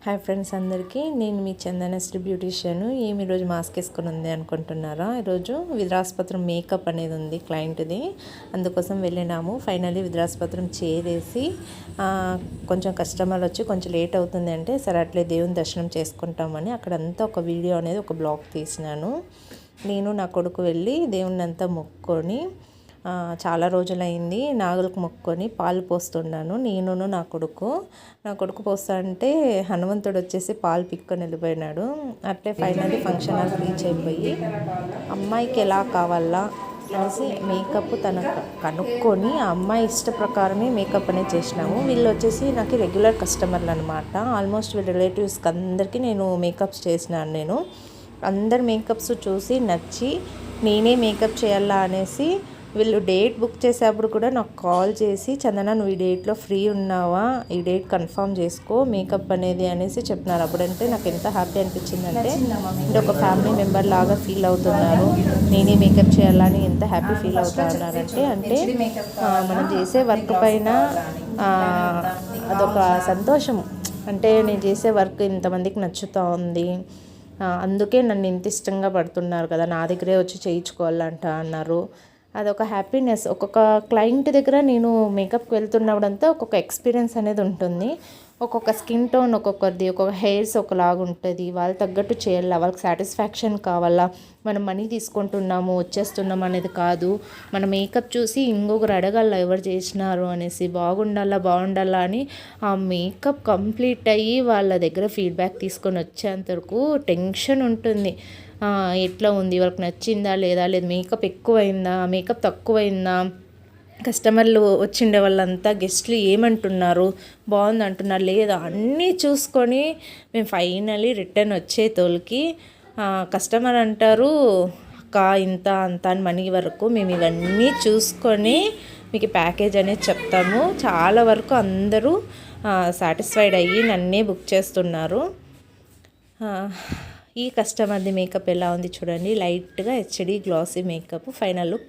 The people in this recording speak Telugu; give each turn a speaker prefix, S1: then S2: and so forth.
S1: హాయ్ ఫ్రెండ్స్ అందరికీ, నేను మీ చందనశ్రీ బ్యూటీషియన్. ఈరోజు మాస్క్ వేసుకొని ఉంది అనుకుంటున్నారా? ఈరోజు విద్రాస్పత్రం మేకప్ అనేది ఉంది క్లయింట్ది, అందుకోసం వెళ్ళినాము. ఫైనల్లీ విద్రాస్పత్రం చేరేసి కొంచెం కస్టమర్లు వచ్చి కొంచెం లేట్ అవుతుంది అంటే సరే అట్లే దేవుని దర్శనం చేసుకుంటామని అక్కడంతా ఒక వీడియో అనేది ఒక బ్లాగ్ తీసినాను. నేను నా కొడుకు వెళ్ళి దేవుణ్ణి అంతా మొక్కుకొని చాలా రోజులైంది నాగులకు మొక్కుకొని పాలు పోస్తున్నాను. నేను నా కొడుకు పోస్తా అంటే హనుమంతుడు వచ్చేసి పాలు పిక్కొని వెళ్ళిపోయినాడు. అట్లే ఫైనల్లీ ఫంక్షన్ హాల్ రీచ్ అయిపోయి అమ్మాయికి ఎలా కావాలా అనేసి మేకప్ తన కనుక్కొని ఆ అమ్మాయి ఇష్ట ప్రకారమే మేకప్ అనేది చేసినాము. వీళ్ళు వచ్చేసి నాకు రెగ్యులర్ కస్టమర్లు అనమాట. ఆల్మోస్ట్ వీళ్ళ రిలేటివ్స్కి అందరికీ నేను మేకప్స్ చేసినాను. అందరు మేకప్స్ చూసి నచ్చి నేనే మేకప్ చేయాలా అనేసి వీళ్ళు డేట్ బుక్ చేసేప్పుడు కూడా నాకు కాల్ చేసి, చందన నువ్వు ఈ డేట్లో ఫ్రీ ఉన్నావా, ఈ డేట్ కన్ఫర్మ్ చేసుకో మేకప్ అనేది అనేసి చెప్పినారు. అప్పుడంటే నాకు ఎంత హ్యాపీ అనిపించిందంటే అంటే ఒక ఫ్యామిలీ మెంబర్ లాగా ఫీల్ అవుతున్నారు. నేనే మేకప్ చేయాలని ఎంత హ్యాపీ ఫీల్ అవుతా ఉన్నారంటే మనం చేసే వర్క్ పైన అదొక సంతోషం. అంటే నేను చేసే వర్క్ ఇంతమందికి నచ్చుతూ ఉంది, అందుకే నన్ను ఇంత ఇష్టంగా పడుతున్నారు కదా, నా దగ్గరే వచ్చి చేయించుకోవాలంట అన్నారు. అదొక హ్యాపీనెస్. ఒక్కొక్క క్లయింట్ దగ్గర నేను మేకప్కి వెళ్తున్నప్పుడంతా ఒక్కొక్క ఎక్స్పీరియన్స్ అనేది ఉంటుంది. ఒక్కొక్క స్కిన్ టోన్ ఒక్కొక్కరిది, ఒక్కొక్క హెయిర్స్ ఒకలాగా ఉంటుంది. వాళ్ళు తగ్గట్టు చేయాలా, వాళ్ళకి సాటిస్ఫాక్షన్ కావాలా. మనం మనీ తీసుకుంటున్నాము వచ్చేస్తున్నాము అనేది కాదు. మన మేకప్ చూసి ఇంకొకరు అడగాల ఎవరు చేసినారు అనేసి, బాగుండాలా అని ఆ మేకప్ కంప్లీట్ అయ్యి వాళ్ళ దగ్గర ఫీడ్బ్యాక్ తీసుకొని వచ్చేంతవరకు టెన్షన్ ఉంటుంది. ఎట్లా ఉంది, వాళ్ళకి నచ్చిందా లేదా, లేదు మేకప్ ఎక్కువైందా, మేకప్ తక్కువైందా, కస్టమర్లు వచ్చిండే వాళ్ళంతా గెస్ట్లు ఏమంటున్నారు, బాగుంది అంటున్నారు లేదా, అన్నీ చూసుకొని మేము ఫైనల్లీ రిటర్న్ వచ్చే తోలికి కస్టమర్ అంటారు అక్క ఇంత అంత అని మనీ వరకు మేము ఇవన్నీ చూసుకొని మీకు ప్యాకేజ్ అనేది చెప్తాము. చాలా వరకు అందరూ సాటిస్ఫైడ్ అయ్యి నన్నే బుక్ చేస్తున్నారు. ఈ కస్టమర్ది మేకప్ ఎలా ఉంది చూడండి. లైట్గా HD glossy makeup. Final look